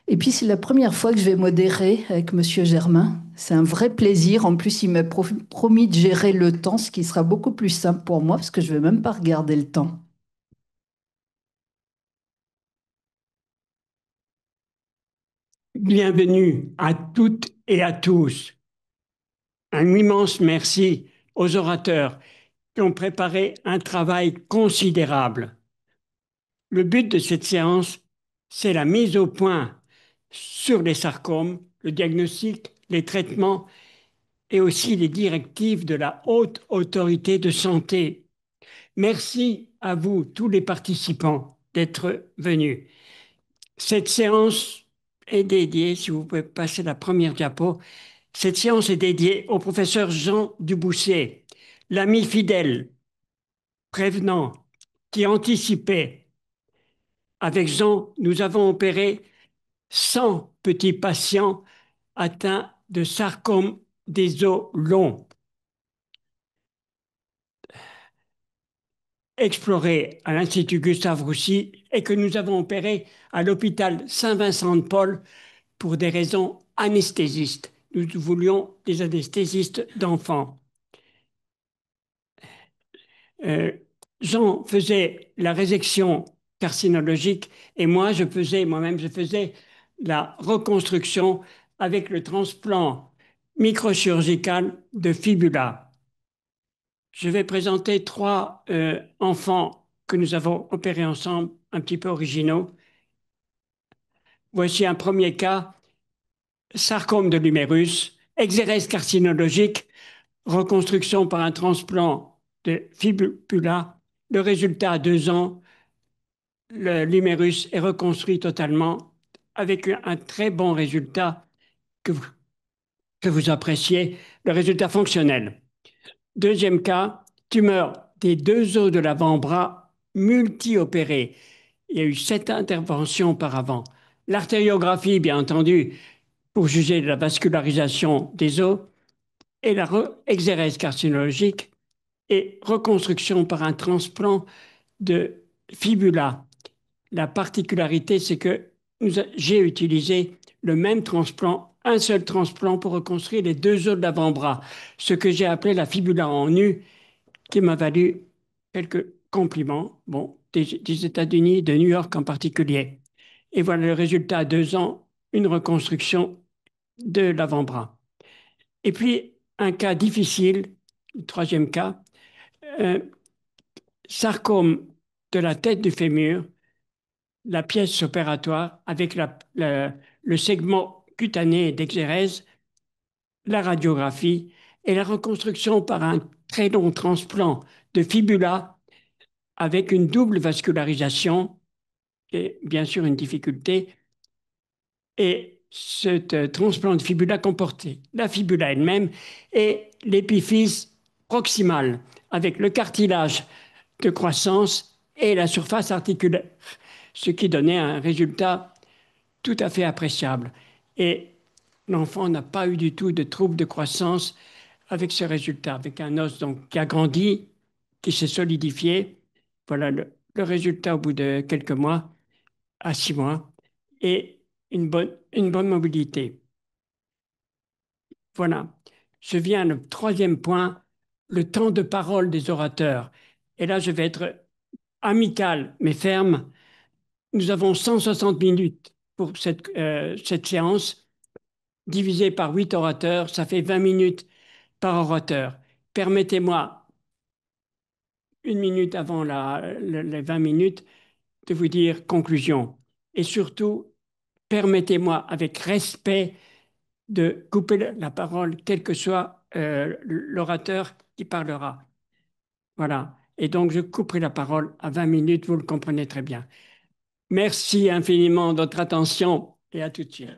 Et puis c'est la première fois que je vais modérer avec Monsieur Germain. C'est un vrai plaisir. En plus, il m'a promis de gérer le temps, ce qui sera beaucoup plus simple pour moi parce que je ne vais même pas regarder le temps. Bienvenue à toutes et à tous. Un immense merci aux orateurs qui ont préparé un travail considérable. Le but de cette séance, c'est la mise au point sur les sarcomes, le diagnostic, les traitements et aussi les directives de la haute autorité de santé. Merci à vous, tous les participants, d'être venus. Cette séance est dédiée, si vous pouvez passer la première diapo, cette séance est dédiée au professeur Jean Dubousset, l'ami fidèle, prévenant, qui anticipait. Avec Jean, nous avons opéré 100 petits patients atteints de sarcome des os longs, explorés à l'Institut Gustave Roussy et que nous avons opérés à l'hôpital Saint-Vincent-de-Paul pour des raisons anesthésistes. Nous voulions des anesthésistes d'enfants. Euh, Jean faisait la résection carcinologique et moi-même, je faisais la reconstruction avec le transplant microchirurgical de fibula. Je vais présenter trois enfants que nous avons opérés ensemble, un petit peu originaux. Voici un premier cas, sarcome de l'humérus, exérèse carcinologique, reconstruction par un transplant de fibula. Le résultat à 2 ans, l'humérus est reconstruit totalement avec un très bon résultat que vous, que vous appréciez, le résultat fonctionnel. Deuxième cas, tumeur des deux os de l'avant-bras multi-opérée. Il y a eu 7 interventions auparavant. L'artériographie, bien entendu, pour juger de la vascularisation des os, et la exérèse carcinologique et reconstruction par un transplant de fibula. La particularité, c'est que j'ai utilisé le même transplant, un seul transplant pour reconstruire les deux os de l'avant-bras, ce que j'ai appelé la fibula en nu, qui m'a valu quelques compliments, bon, des États-Unis, de New York en particulier. Et voilà le résultat à 2 ans, une reconstruction de l'avant-bras. Et puis, un cas difficile, le troisième cas, euh, sarcome de la tête du fémur, la pièce opératoire avec le segment cutané d'exérèse, la radiographie et la reconstruction par un très long transplant de fibula avec une double vascularisation, qui est bien sûr une difficulté. Et ce transplant de fibula comportait la fibula elle-même et l'épiphyse proximale avec le cartilage de croissance et la surface articulaire, ce qui donnait un résultat tout à fait appréciable. Et l'enfant n'a pas eu du tout de trouble de croissance avec ce résultat, avec un os donc, qui a grandi, qui s'est solidifié. Voilà le résultat au bout de quelques mois, à 6 mois, et une bonne mobilité. Voilà. Je viens au troisième point, le temps de parole des orateurs. Et là, je vais être amical mais ferme. Nous avons 160 minutes pour cette séance. Divisé par 8 orateurs, ça fait 20 minutes par orateur. Permettez-moi, 1 minute avant les 20 minutes, de vous dire conclusion. Et surtout, permettez-moi, avec respect, de couper la parole, quel que soit l'orateur qui parlera. Voilà. Et donc, je couperai la parole à 20 minutes, vous le comprenez très bien. Merci infiniment de votre attention et à tout de suite.